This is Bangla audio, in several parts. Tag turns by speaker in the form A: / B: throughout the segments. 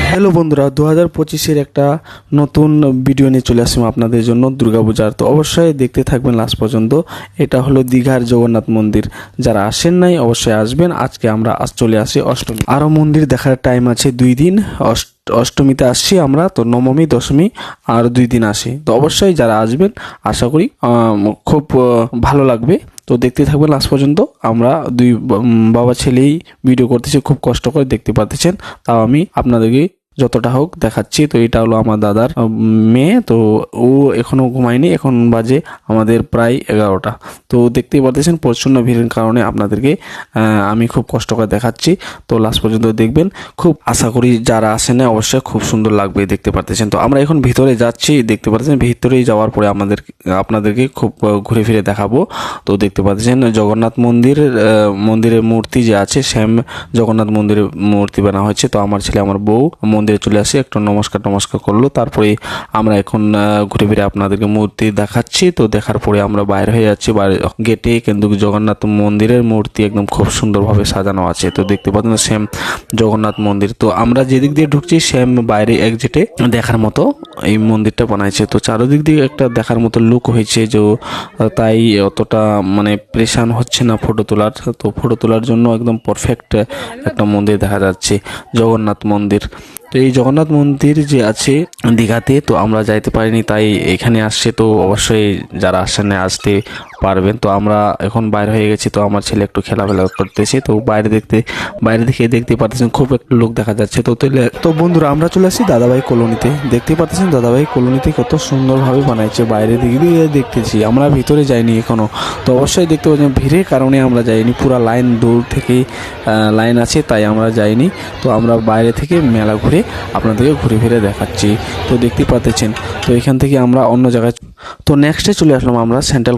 A: হ্যালো বন্ধুরা, 2025-এর একটা নতুন ভিডিও নিয়ে চলে আসলাম আপনাদের জন্য দুর্গাপূজার। তো অবশ্যই দেখতে থাকবেন লাস্ট পর্যন্ত। এটা হলো দীঘার জগন্নাথ মন্দির। যারা আসেন নাই অবশ্যই আসবেন। আজকে আমরা চলে আসি অষ্টমী। আরও মন্দির দেখার টাইম আছে 2 দিন। অষ্টমীতে আসছি আমরা, তো নবমী দশমী আর 2 দিন আসি। তো অবশ্যই যারা আসবেন আশা করি খুব ভালো লাগবে। তো দেখতে থাকবেন লাস্ট পর্যন্ত। আমরা দুই বাবা ছেলেই ভিডিও করতেছি, খুব কষ্ট করে দেখতে পাচ্ছেন। তাও আমি আপনাদেরকে যতটা হোক দেখাচ্ছি। তো এটা হলো আমার দাদার মেয়ে, তো ও এখনো ঘুমায়নি, এখন বাজে আমাদের প্রায় 11টা। তো দেখতেই পাচ্ছেন প্রচণ্ড ভিড়ের কারণে আপনাদেরকে আমি খুব কষ্ট করে দেখাচ্ছি। তো লাস্ট পর্যন্ত দেখবেন, খুব আশা করি যারা আসেন না অবশ্যই খুব সুন্দর লাগবে দেখতে পাচ্ছেন। তো আমরা এখন ভিতরে যাচ্ছি, দেখতে পাচ্ছেন ভিতরেই যাওয়ার পরে আপনাদেরকে খুব ঘুরে ফিরে দেখাবো। তো দেখতে পাচ্ছেন জগন্নাথ মন্দিরের মূর্তি যে আছে, সেম জগন্নাথ মন্দিরের মূর্তি বানা হয়েছে। তো আমার ছেলে আমার বউ মন্দিরে চলে আসি, একটু নমস্কার করলো। তারপরে আমরা এখন ঘুরে ফিরে আপনাদেরকে মূর্তি দেখাচ্ছি। তো দেখার পরে আমরা বাইরে হয়ে যাচ্ছি। গেটে কিন্তু জগন্নাথ মন্দিরের মূর্তি একদম খুব সুন্দরভাবে সাজানো আছে। তো দেখতে পাচ্ছেন সেম জগন্নাথ মন্দির। তো আমরা যেদিক দিয়ে ঢুকছি সেম বাইরে একজেটে দেখার মতো এই মন্দিরটা বানাইছে। তো চারদিক দিয়ে একটা দেখার মতো লুক হয়েছে, যে তাই অতটা মানে প্রেশান হচ্ছে না ফটো তোলার। তো ফটো তোলার জন্য একদম পারফেক্ট একটা মন্দির দেখা যাচ্ছে, জগন্নাথ মন্দির। তো এই জগন্নাথ মন্দির যে আছে দীঘাতে, তো আমরা যাইতে পারিনি, তাই এখানে আসছে। তো অবশ্যই যারা আসেন আসতে পারবেন। তো আমরা এখন বাইরে হয়ে গেছি। তো আমার ছেলে একটু খেলাফেলা করতেছে। তো বাইরে থেকে দেখতে পাচ্ছেন খুব একটা লোক দেখা যাচ্ছে। তো বন্ধুরা আমরা চলে আসি দাদাভাই কলোনিতে। দেখতে পাচ্ছেন দাদাভাই কলোনিতে কত সুন্দরভাবে বানাইছে। বাইরে দিয়ে দেখতেছি, আমরা ভিতরে যাইনি এখনো। তো অবশ্যই দেখতে পাচ্ছেন ভিড়ের কারণে আমরা যাইনি, পুরো লাইন দূর থেকে লাইন আছে, তাই আমরা যাইনি। তো আমরা বাইরে থেকে মেলা ঘুরে আপনাদেরকে ঘুরে ফিরে দেখাচ্ছি। তো দেখতে পাচ্ছেন, তো এখান থেকে আমরা অন্য জায়গায়। তো নেক্সটে চলে আসলাম আমরা সেন্ট্রাল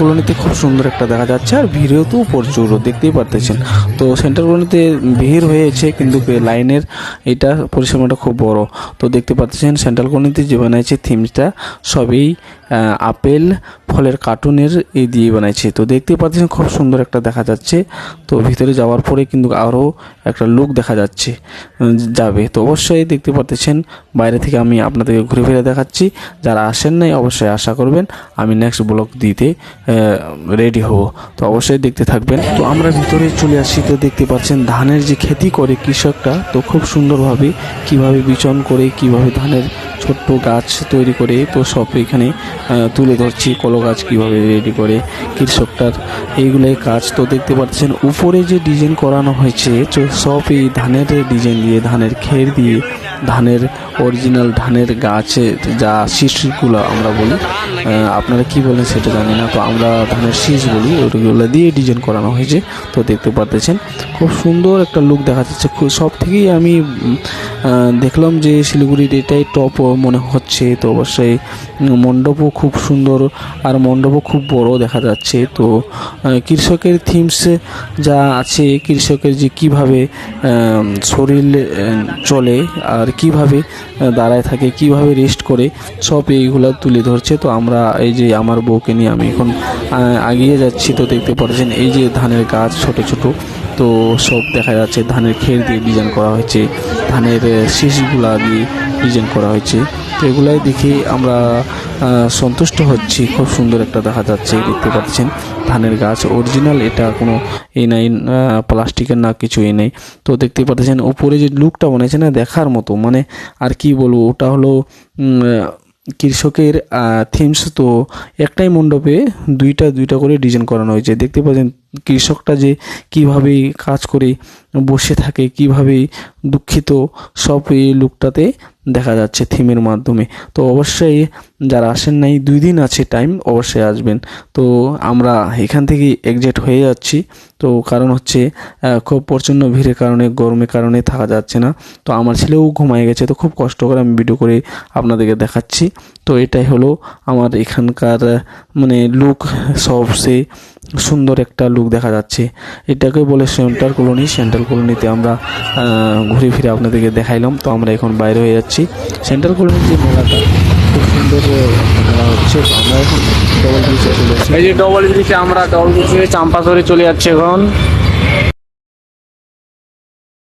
A: কলোনিতে খুব সুন্দর একটা দেখা যাচ্ছে, আর ভিড়ও তো প্রচুর দেখতেই পারতেছেন। তো সেন্ট্রাল কলোনিতে ভিড় হয়েছে, কিন্তু লাইনের এটা পরিসীমাটা খুব বড়। তো দেখতে পাচ্ছেন সেন্ট্রাল কলোনিতে যে বানাইছে থিমটা সবই আপেল ফলের কার্টুনের এই দিয়ে বানাইছে। তো দেখতে পাচ্ছেন খুব সুন্দর একটা দেখা যাচ্ছে। তো ভিতরে যাওয়ার পরে কিন্তু আরও একটা লুক দেখা যাবে। তো অবশ্যই দেখতে পাচ্ছেন বাইরে থেকে আমি আপনাদেরকে ঘুরে ফিরে দেখাচ্ছি। যারা আসেন নাই অবশ্যই আশা করবেন আমি নেক্সট ব্লগ দিতে রেডি হব। তো অবশ্যই দেখতে থাকবেন। তো আমরা ভিতরে চলে আসি। তো দেখতে পাচ্ছেন ধানের যে খেতি করে কৃষকরা, তো খুব সুন্দরভাবে কিভাবে বিচন করে, কিভাবে ধানের ছোট্ট গাছ তৈরি করে, তো সব এখানে তুলে ধরছি। কলো গাছ কিভাবে রেডি করে কৃষকটার, এইগুলোই কাজ। তো দেখতে পাচ্ছেন উপরে যে ডিজাইন করানো হয়েছে, তো সব এই ধানের ডিজাইন দিয়ে, ধানের খের দিয়ে, ধানের অরিজিনাল ধানের গাছে যা শীষগুলো আমরা বলি, আপনারা কি বলেন সেটা জানি না, তো আমরা ধানের শীষ বলি, ওইগুলো দিয়ে ডিজাইন করানো হয়েছে। তো দেখতে পাচ্ছেন খুব সুন্দর একটা লুক দেখা যাচ্ছে। সব থেকেই আমি দেখলাম যে শিলিগুড়ির এটাই টপ মনে হচ্ছে। তো অবশ্যই মণ্ডপও খুব সুন্দর, আর মণ্ডপও খুব বড় দেখা যাচ্ছে। তো কৃষকের থিমস যা আছে, কৃষকের যে কিভাবে শরীর চলে আর কিভাবে দাঁড়ায় থাকে, কিভাবে রেস্ট করে, সব এইগুলো তুলে ধরছে। তো আমরা এই যে আমার বউকে নিয়ে আমি এখন এগিয়ে যাচ্ছি। তো দেখতে পাচ্ছেন এই যে ধানের গাছ ছোট ছোট, তো সব দেখা যাচ্ছে ধানের খের দিয়ে ডিজাইন করা হয়েছে, ধানের শীষগুলা দিয়ে ডিজাইন করা হয়েছে। তো এগুলাই দেখে আমরা সন্তুষ্ট হচ্ছি। খুব সুন্দর একটা দেখা যাচ্ছে, দেখতে পাচ্ছেন ধানের গাছ অরিজিনাল, এটা কোনো এই নাই প্লাস্টিকের না কিছু এই নেই। তো দেখতে পাচ্ছেন উপরে যে লুকটা বানাইছে না, দেখার মতো, মানে আর কি বলবো, ওটা হলো কৃষকের থিমস। তো একটাই মণ্ডপে দুইটা করে ডিজাইন করানো হয়েছে। দেখতে পাচ্ছেন কৃষকটা যে কিভাবে কাজ করে বসে থাকে, কিভাবে দুঃখিত, সব এই লুকটাতে দেখা যাচ্ছে থিমের মাধ্যমে। তো অবশ্যই যারা আসেন নাই 2 দিন আছে টাইম, অবশ্যই আসবেন। তো আমরা এখান থেকে এক্সিট হয়ে যাচ্ছি। তো কারণ হচ্ছে খুব প্রচণ্ড ভিড়ের কারণে, গরমের কারণে থাকা যাচ্ছে না। তো আমার ছেলেও ঘুমায় গেছে, তো খুব কষ্ট করে আমি ভিডিও করে আপনাদেরকে দেখাচ্ছি। তো এটাই হলো আমার এখানকার মানে লুক, সবচেয়ে সুন্দর একটা লুক দেখা যাচ্ছে। এটাকে বলে সেন্ট্রাল কলোনিতে আমরা ঘুরে ফিরে আপনাদেরকে দেখাইলাম। তো আমরা এখন বাইরে হয়ে যাচ্ছি। সেন্ট্রাল কলোনির যে মেলাটা খুব সুন্দর মেলা হচ্ছে। আমরা এখন ডবল ব্রিজে চলে যাচ্ছি। এই যে ডবল ব্রিজে, আমরা ডবল ব্রিজে চাম্পাশরে চলে যাচ্ছি এখন।